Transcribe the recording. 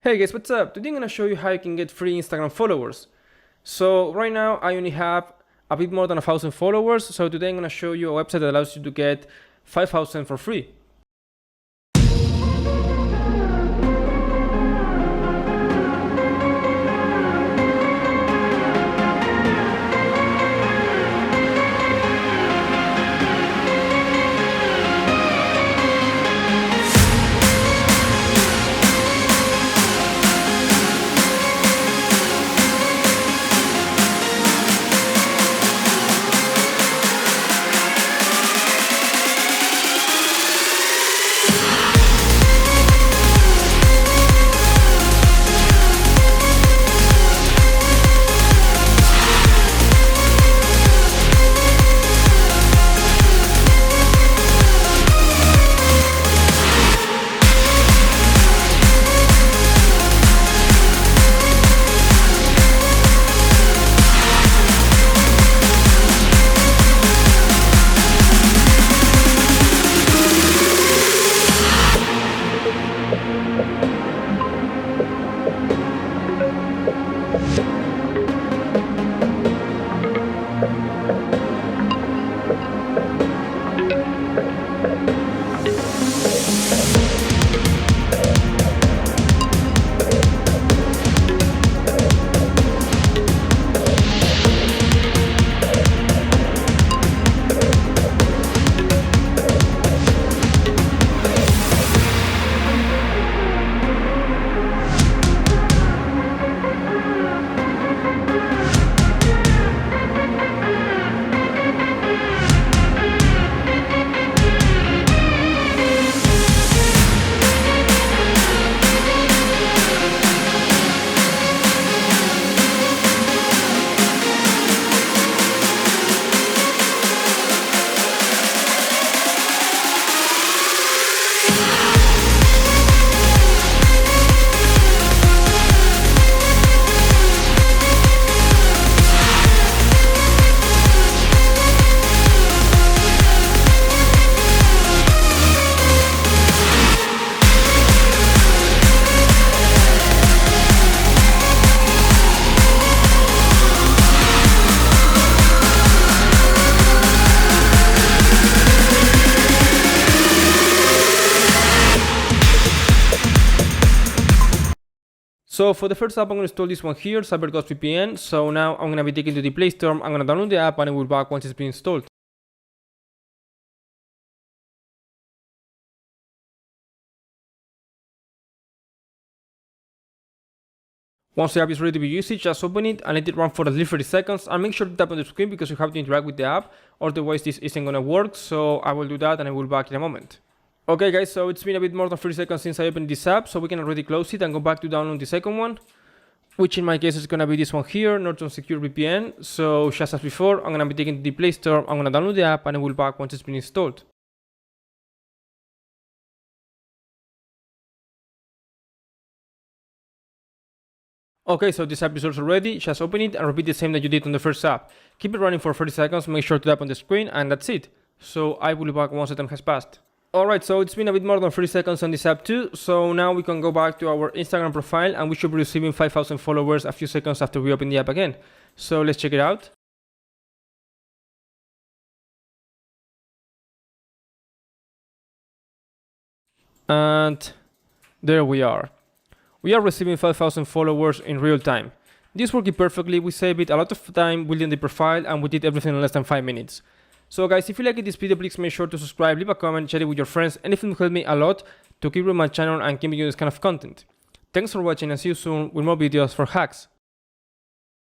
Hey guys, what's up? Today I'm gonna show you how you can get free Instagram followers. So right now I only have a bit more than 1,000 followers. So today I'm gonna show you a website that allows you to get 5,000 for free. So for the first app, I'm going to install this one here, CyberGhost VPN. So now I'm going to be taken to the Play Store. I'm going to download the app and I will be back once it's been installed. Once the app is ready to be used, just open it and let it run for at least 30 seconds. And make sure to tap on the screen because you have to interact with the app, otherwise this isn't going to work. So I will do that and I will be back in a moment. Okay guys, so it's been a bit more than 30 seconds since I opened this app, so we can already close it and go back to download the second one, which in my case is gonna be this one here, Norton Secure VPN. So just as before, I'm gonna be taking to the Play Store, I'm gonna download the app and I will be back once it's been installed. Okay, so this app is also ready. Just open it and repeat the same that you did on the first app. Keep it running for 30 seconds, make sure to tap on the screen, and that's it. So I will be back once the time has passed. Alright, so it's been a bit more than 30 seconds on this app too, so now we can go back to our Instagram profile and we should be receiving 5,000 followers a few seconds after we open the app again. So let's check it out. And there we are. We are receiving 5,000 followers in real time. This working perfectly, we saved it a lot of time building the profile and we did everything in less than 5 minutes. So guys, if you liked this video, please make sure to subscribe, leave a comment, share it with your friends, anything will help me a lot to keep growing my channel and keep you this kind of content. Thanks for watching and see you soon with more videos for hacks.